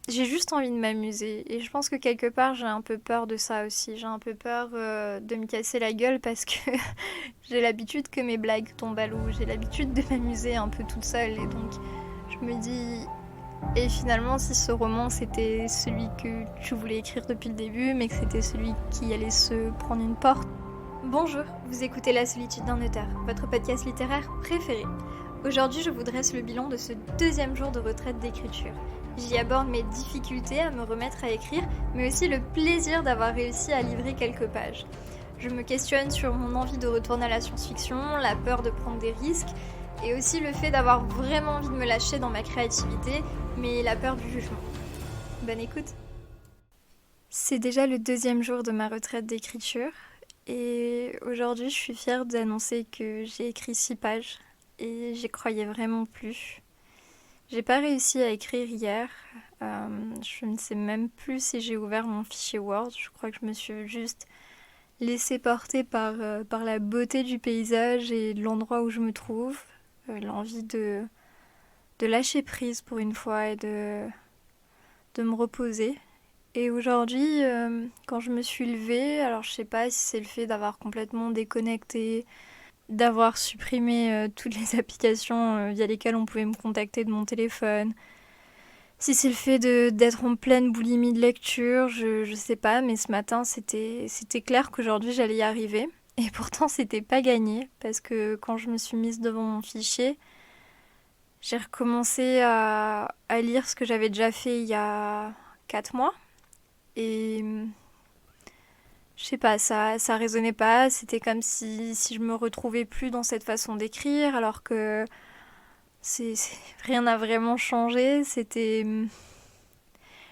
j'ai juste envie de m'amuser. Et je pense que quelque part, j'ai un peu peur de ça aussi. J'ai un peu peur de me casser la gueule parce que j'ai l'habitude que mes blagues tombent à l'eau. J'ai l'habitude de m'amuser un peu toute seule. Et donc, je me dis, et finalement, si ce roman c'était celui que tu voulais écrire depuis le début, mais que c'était celui qui allait se prendre une porte. Bonjour, vous écoutez La solitude d'un auteur, votre podcast littéraire préféré. Aujourd'hui, je vous dresse le bilan de ce deuxième jour de retraite d'écriture. J'y aborde mes difficultés à me remettre à écrire, mais aussi le plaisir d'avoir réussi à livrer quelques pages. Je me questionne sur mon envie de retourner à la science-fiction, la peur de prendre des risques, et aussi le fait d'avoir vraiment envie de me lâcher dans ma créativité, mais la peur du jugement. Bonne écoute. C'est déjà le deuxième jour de ma retraite d'écriture, et aujourd'hui je suis fière d'annoncer que j'ai écrit 6 pages, et j'y croyais vraiment plus. J'ai pas réussi à écrire hier, je ne sais même plus si j'ai ouvert mon fichier Word, je crois que je me suis juste laissée porter par la beauté du paysage et de l'endroit où je me trouve, l'envie de lâcher prise pour une fois et de me reposer. Et aujourd'hui, quand je me suis levée, alors je sais pas si c'est le fait d'avoir complètement déconnecté, d'avoir supprimé toutes les applications via lesquelles on pouvait me contacter de mon téléphone, si c'est le fait d'être en pleine boulimie de lecture, je sais pas, mais ce matin c'était clair qu'aujourd'hui j'allais y arriver. Et pourtant c'était pas gagné, parce que quand je me suis mise devant mon fichier, j'ai recommencé à lire ce que j'avais déjà fait il y a 4 mois. Et je sais pas, ça résonnait pas. C'était comme si je me retrouvais plus dans cette façon d'écrire, alors que rien n'a vraiment changé.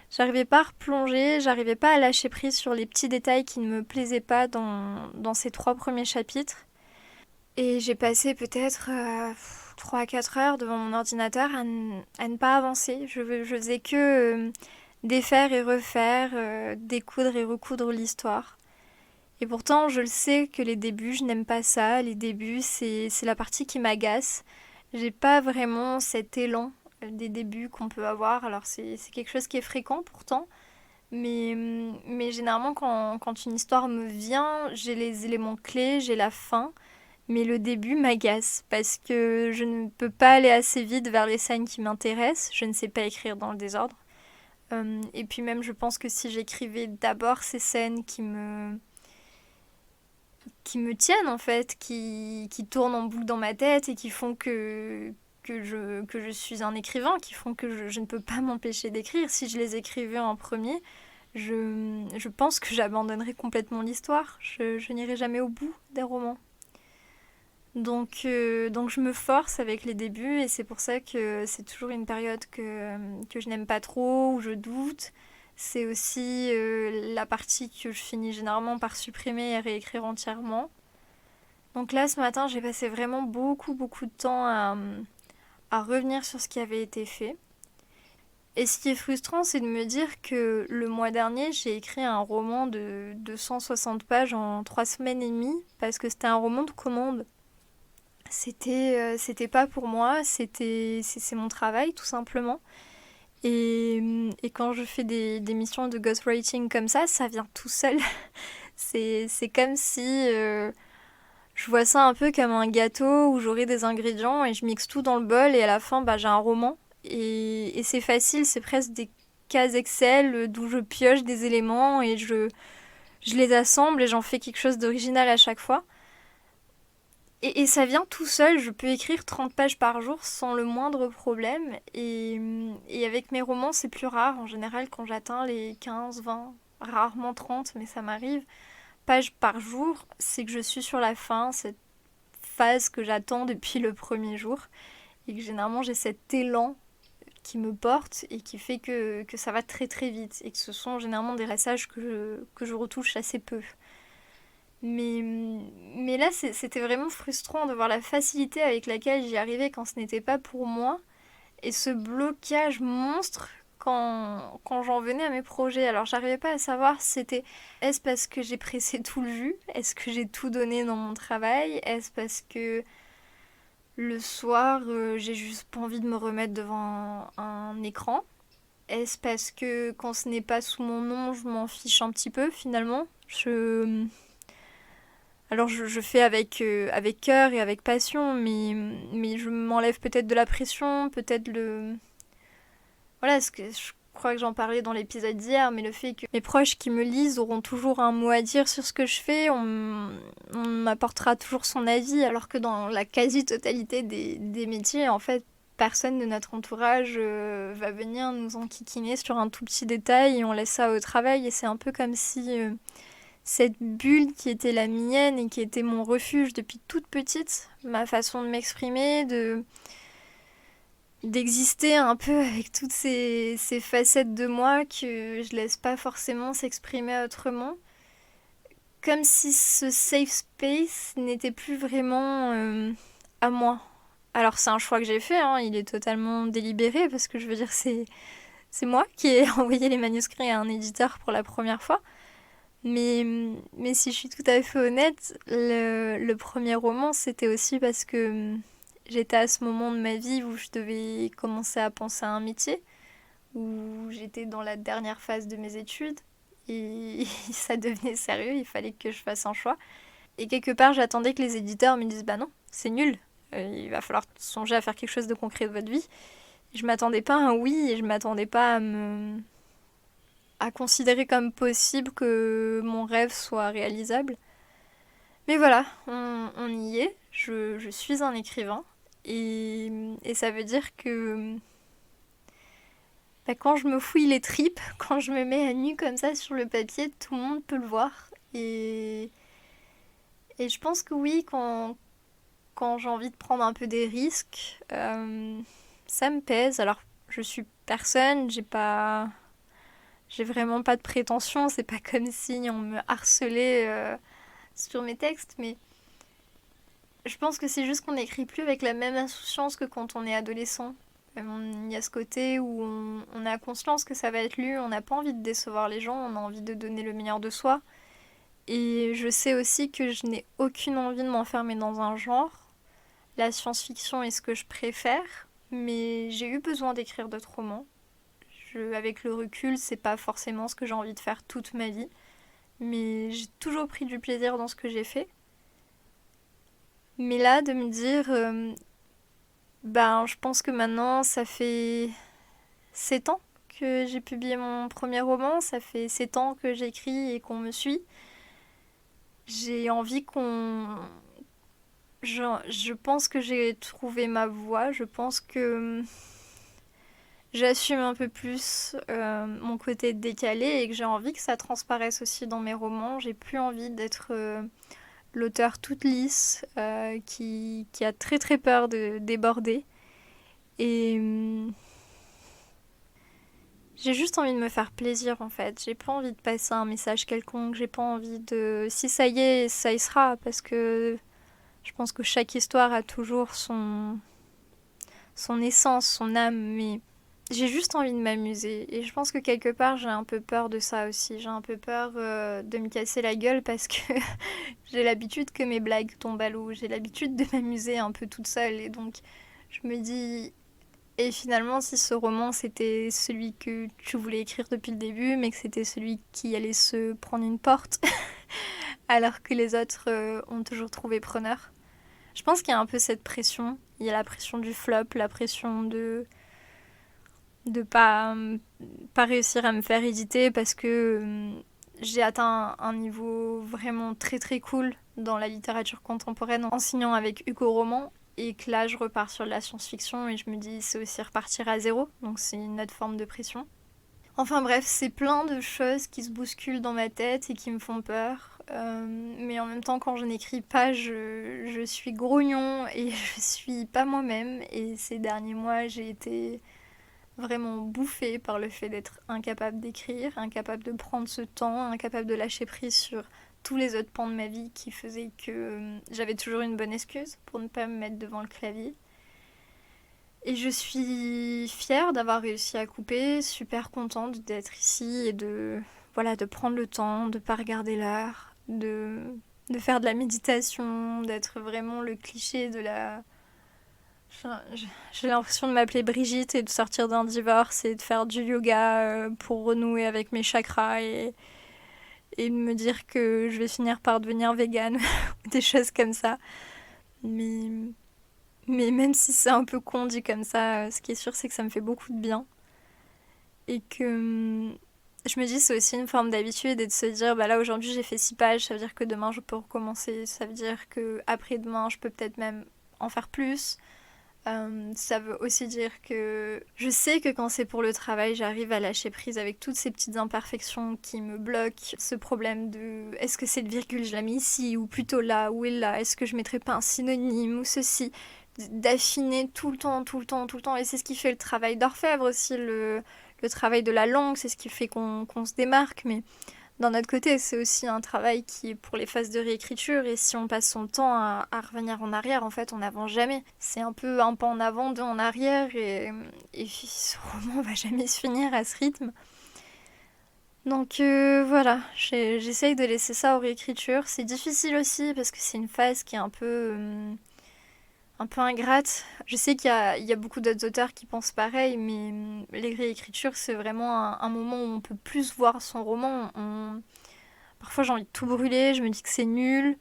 J'arrivais pas à replonger, j'arrivais pas à lâcher prise sur les petits détails qui ne me plaisaient pas dans ces 3 premiers chapitres. Et j'ai passé peut-être 3 à 4 heures devant mon ordinateur à ne pas avancer. Je faisais que défaire et refaire, découdre et recoudre l'histoire. Et pourtant, je le sais que les débuts, je n'aime pas ça. Les débuts, c'est la partie qui m'agace. J'ai pas vraiment cet élan des débuts qu'on peut avoir. Alors, c'est quelque chose qui est fréquent pourtant. Mais généralement, quand une histoire me vient, j'ai les éléments clés, j'ai la fin. Mais le début m'agace parce que je ne peux pas aller assez vite vers les scènes qui m'intéressent. Je ne sais pas écrire dans le désordre. Et puis même, je pense que si j'écrivais d'abord ces scènes qui me tiennent en fait, qui tournent en boucle dans ma tête et qui font que je suis un écrivain, qui font que je ne peux pas m'empêcher d'écrire. Si je les écrivais en premier, je pense que j'abandonnerais complètement l'histoire. Je n'irai jamais au bout des romans. Donc je me force avec les débuts et c'est pour ça que c'est toujours une période que je n'aime pas trop, où je doute. C'est aussi la partie que je finis généralement par supprimer et réécrire entièrement. Donc là, ce matin, j'ai passé vraiment beaucoup de temps à revenir sur ce qui avait été fait. Et ce qui est frustrant, c'est de me dire que le mois dernier, j'ai écrit un roman de 260 pages en 3 semaines et demie, parce que c'était un roman de commande. C'était pas pour moi, c'est mon travail tout simplement. Et quand je fais des missions de ghostwriting comme ça vient tout seul. C'est comme si je vois ça un peu comme un gâteau où j'aurai des ingrédients et je mixe tout dans le bol et à la fin bah, j'ai un roman. Et c'est facile, c'est presque des cases Excel d'où je pioche des éléments et je les assemble et j'en fais quelque chose d'original à chaque fois. Et ça vient tout seul, je peux écrire 30 pages par jour sans le moindre problème. Et avec mes romans, c'est plus rare. En général, quand j'atteins les 15, 20, rarement 30, mais ça m'arrive, pages par jour, c'est que je suis sur la fin, cette phase que j'attends depuis le premier jour. Et que généralement, j'ai cet élan qui me porte et qui fait que ça va très vite. Et que ce sont généralement des passages que je retouche assez peu. Mais là, c'était vraiment frustrant de voir la facilité avec laquelle j'y arrivais quand ce n'était pas pour moi. Et ce blocage monstre quand j'en venais à mes projets. Alors, j'arrivais pas à savoir si c'était est-ce parce que j'ai pressé tout le jus? Est-ce que j'ai tout donné dans mon travail? Est-ce parce que le soir, j'ai juste pas envie de me remettre devant un écran? Est-ce parce que quand ce n'est pas sous mon nom, je m'en fiche un petit peu finalement? Alors je fais avec cœur et avec passion, mais je m'enlève peut-être de la pression, peut-être le... Voilà, ce que je crois que j'en parlais dans l'épisode d'hier, mais le fait que mes proches qui me lisent auront toujours un mot à dire sur ce que je fais, on m'apportera toujours son avis, alors que dans la quasi-totalité des métiers, en fait, personne de notre entourage va venir nous enquiquiner sur un tout petit détail et on laisse ça au travail. Et c'est un peu comme si cette bulle qui était la mienne et qui était mon refuge depuis toute petite, ma façon de m'exprimer, d'exister un peu avec toutes ces facettes de moi que je laisse pas forcément s'exprimer autrement. Comme si ce safe space n'était plus vraiment à moi. Alors c'est un choix que j'ai fait, hein, il est totalement délibéré parce que je veux dire c'est moi qui ai envoyé les manuscrits à un éditeur pour la première fois. Mais si je suis tout à fait honnête, le premier roman c'était aussi parce que j'étais à ce moment de ma vie où je devais commencer à penser à un métier, où j'étais dans la dernière phase de mes études et ça devenait sérieux, il fallait que je fasse un choix. Et quelque part, j'attendais que les éditeurs me disent bah non, c'est nul, il va falloir songer à faire quelque chose de concret de votre vie. Je m'attendais pas à un oui et je m'attendais pas à considérer comme possible que mon rêve soit réalisable. Mais voilà, on y est, je suis un écrivain et ça veut dire que bah, quand je me fouille les tripes, quand je me mets à nu comme ça sur le papier, tout le monde peut le voir. Et je pense que oui, quand j'ai envie de prendre un peu des risques, ça me pèse. Alors, je suis personne, j'ai vraiment pas de prétention. C'est pas comme si on me harcelait sur mes textes, mais je pense que c'est juste qu'on n'écrit plus avec la même insouciance que quand on est adolescent. Il y a ce côté où on a conscience que ça va être lu, on n'a pas envie de décevoir les gens, on a envie de donner le meilleur de soi. Et je sais aussi que je n'ai aucune envie de m'enfermer dans un genre. La science-fiction est ce que je préfère, mais j'ai eu besoin d'écrire d'autres romans. Avec le recul, c'est pas forcément ce que j'ai envie de faire toute ma vie, mais j'ai toujours pris du plaisir dans ce que j'ai fait. Mais là, de me dire, ben, je pense que maintenant, ça fait 7 ans que j'ai publié mon premier roman, ça fait 7 ans que j'écris et qu'on me suit. J'ai envie je pense que j'ai trouvé ma voie, je pense que j'assume un peu plus mon côté décalé et que j'ai envie que ça transparaisse aussi dans mes romans. J'ai plus envie d'être l'auteur toute lisse qui a très très peur de déborder. Et j'ai juste envie de me faire plaisir en fait. J'ai pas envie de passer un message quelconque. J'ai pas envie de... Si ça y est, ça y sera. Parce que je pense que chaque histoire a toujours son essence, son âme. Mais j'ai juste envie de m'amuser. Et je pense que quelque part, j'ai un peu peur de ça aussi. J'ai un peu peur de me casser la gueule parce que j'ai l'habitude que mes blagues tombent à l'eau. J'ai l'habitude de m'amuser un peu toute seule. Et donc, je me dis... Et finalement, si ce roman c'était celui que tu voulais écrire depuis le début, mais que c'était celui qui allait se prendre une porte, alors que les autres ont toujours trouvé preneur. Je pense qu'il y a un peu cette pression. Il y a la pression du flop, la pression de pas réussir à me faire éditer parce que j'ai atteint un niveau vraiment très très cool dans la littérature contemporaine en signant avec Hugo Roman. Et que là, je repars sur de la science-fiction et je me dis c'est aussi repartir à zéro. Donc c'est une autre forme de pression. Enfin bref, c'est plein de choses qui se bousculent dans ma tête et qui me font peur. Mais en même temps, quand je n'écris pas, je suis grognon et je suis pas moi-même. Et ces derniers mois, j'ai été vraiment bouffée par le fait d'être incapable d'écrire, incapable de prendre ce temps, incapable de lâcher prise sur tous les autres pans de ma vie qui faisaient que j'avais toujours une bonne excuse pour ne pas me mettre devant le clavier. Et je suis fière d'avoir réussi à couper, super contente d'être ici et de prendre le temps, de pas regarder l'heure, de faire de la méditation, d'être vraiment le cliché de la J'ai l'impression de m'appeler Brigitte et de sortir d'un divorce et de faire du yoga pour renouer avec mes chakras et de me dire que je vais finir par devenir végane, des choses comme ça. Mais, mais même si c'est un peu con dit comme ça, ce qui est sûr c'est que ça me fait beaucoup de bien. Et que je me dis c'est aussi une forme d'habitude et de se dire bah là aujourd'hui j'ai fait 6 pages, ça veut dire que demain je peux recommencer, ça veut dire que après demain je peux peut-être même en faire plus. Ça veut aussi dire que je sais que quand c'est pour le travail, j'arrive à lâcher prise avec toutes ces petites imperfections qui me bloquent. Ce problème de est-ce que cette virgule je la mets ici ou plutôt là ou là, est-ce que je mettrais pas un synonyme ou ceci, d'affiner tout le temps, tout le temps, tout le temps. Et c'est ce qui fait le travail d'orfèvre aussi, le travail de la langue, c'est ce qui fait qu'on se démarque. Mais d'un autre côté, c'est aussi un travail qui est pour les phases de réécriture et si on passe son temps à revenir en arrière, en fait, on n'avance jamais. C'est un peu un pas en avant, deux en arrière et ce roman va jamais se finir à ce rythme. Donc voilà, j'essaye de laisser ça aux réécritures. C'est difficile aussi parce que c'est une phase qui est un peu ingrate. Je sais qu'il y a beaucoup d'autres auteurs qui pensent pareil, mais les réécritures, c'est vraiment un moment où on peut plus voir son roman. Parfois, j'ai envie de tout brûler, je me dis que c'est nul.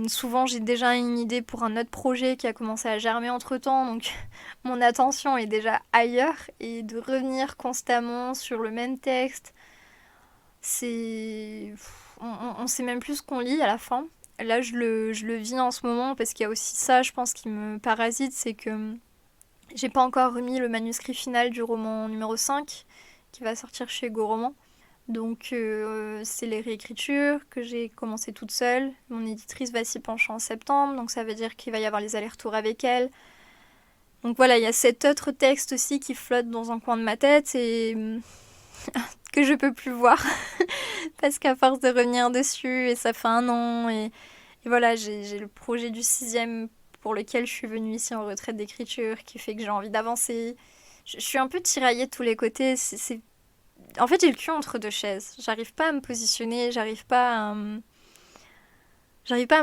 Souvent, j'ai déjà une idée pour un autre projet qui a commencé à germer entre-temps, donc mon attention est déjà ailleurs. Et de revenir constamment sur le même texte, c'est... On sait même plus ce qu'on lit à la fin. Là, je le vis en ce moment parce qu'il y a aussi ça, je pense, qui me parasite, c'est que j'ai pas encore remis le manuscrit final du roman numéro 5 qui va sortir chez Go Roman. Donc c'est les réécritures que j'ai commencé toute seule. Mon éditrice va s'y pencher en septembre, donc ça veut dire qu'il va y avoir les allers-retours avec elle. Donc voilà, il y a cet autre texte aussi qui flotte dans un coin de ma tête et que je peux plus voir parce qu'à force de revenir dessus et ça fait 1 an et voilà, j'ai le projet du 6e pour lequel je suis venue ici en retraite d'écriture qui fait que j'ai envie d'avancer. Je suis un peu tiraillée de tous les côtés. En fait, j'ai le cul entre 2 chaises. J'arrive pas à me positionner, j'arrive pas à me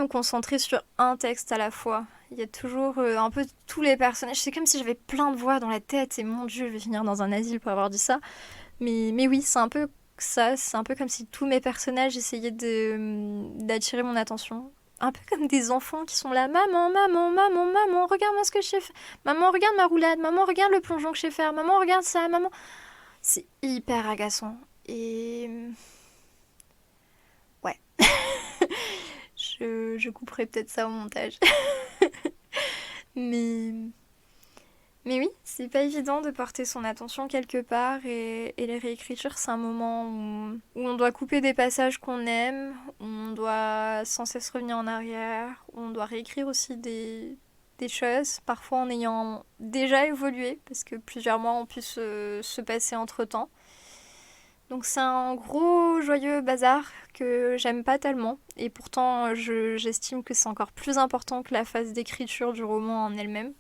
concentrer sur un texte à la fois. Il y a toujours un peu tous les personnages. C'est comme si j'avais plein de voix dans la tête et mon Dieu, je vais finir dans un asile pour avoir dit ça. Mais oui, c'est un peu ça. C'est un peu comme si tous mes personnages essayaient d'attirer mon attention. Un peu comme des enfants qui sont là. Maman, maman, maman, maman, regarde-moi ce que je sais faire. Maman, regarde ma roulade. Maman, regarde le plongeon que je sais faire. Maman, regarde ça. Maman. C'est hyper agaçant. Et ouais, je couperai peut-être ça au montage. mais, mais oui, c'est pas évident de porter son attention quelque part et les réécritures, c'est un moment où on doit couper des passages qu'on aime, où on doit sans cesse revenir en arrière, où on doit réécrire aussi des choses, parfois en ayant déjà évolué, parce que plusieurs mois ont pu se passer entre-temps. Donc c'est un gros joyeux bazar que j'aime pas tellement et pourtant j'estime que c'est encore plus important que la phase d'écriture du roman en elle-même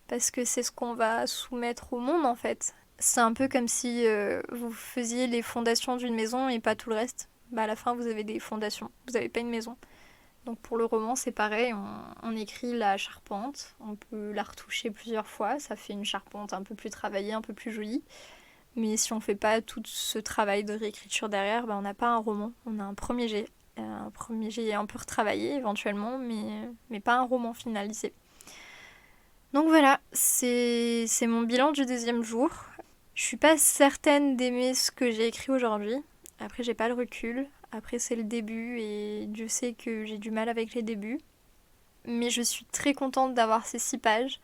parce que c'est ce qu'on va soumettre au monde en fait. C'est un peu comme si vous faisiez les fondations d'une maison et pas tout le reste. Bah à la fin vous avez des fondations, vous n'avez pas une maison. Donc pour le roman c'est pareil, on écrit la charpente, on peut la retoucher plusieurs fois, ça fait une charpente un peu plus travaillée, un peu plus jolie. Mais si on fait pas tout ce travail de réécriture derrière, bah on n'a pas un roman, on a un premier jet. Un premier jet un peu retravaillé éventuellement, mais pas un roman finalisé. Donc voilà, c'est mon bilan du 2e jour. Je suis pas certaine d'aimer ce que j'ai écrit aujourd'hui. Après, j'ai pas le recul. Après, c'est le début et Dieu sait que j'ai du mal avec les débuts. Mais je suis très contente d'avoir ces 6 pages.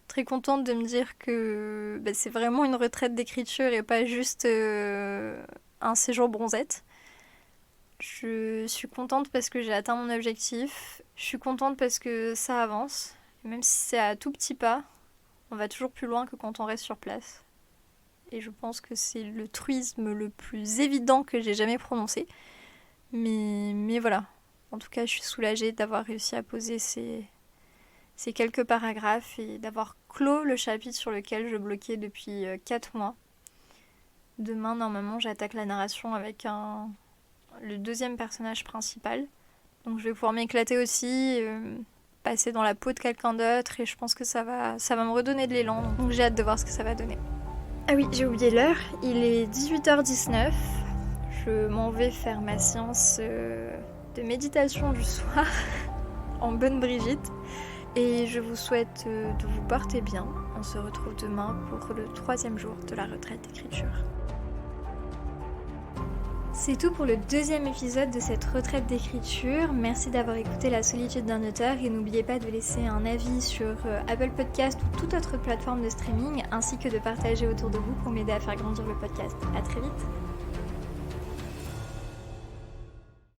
Très contente de me dire que bah, c'est vraiment une retraite d'écriture et pas juste un séjour bronzette. Je suis contente parce que j'ai atteint mon objectif. Je suis contente parce que ça avance. Et même si c'est à tout petits pas, on va toujours plus loin que quand on reste sur place. Et je pense que c'est le truisme le plus évident que j'ai jamais prononcé. Mais voilà. En tout cas, je suis soulagée d'avoir réussi à poser ces quelques paragraphes et d'avoir clos le chapitre sur lequel je bloquais depuis 4 mois. Demain, normalement, j'attaque la narration avec le 2e personnage principal. Donc je vais pouvoir m'éclater aussi, passer dans la peau de quelqu'un d'autre et je pense que ça va me redonner de l'élan. Donc j'ai hâte de voir ce que ça va donner. Ah oui, j'ai oublié l'heure, il est 18h19. Je m'en vais faire ma séance de méditation du soir en bonne Brigitte. Et je vous souhaite de vous porter bien. On se retrouve demain pour le 3e jour de la retraite d'écriture. C'est tout pour le 2e épisode de cette retraite d'écriture. Merci d'avoir écouté La solitude d'un auteur et n'oubliez pas de laisser un avis sur Apple Podcast ou toute autre plateforme de streaming ainsi que de partager autour de vous pour m'aider à faire grandir le podcast. À très vite.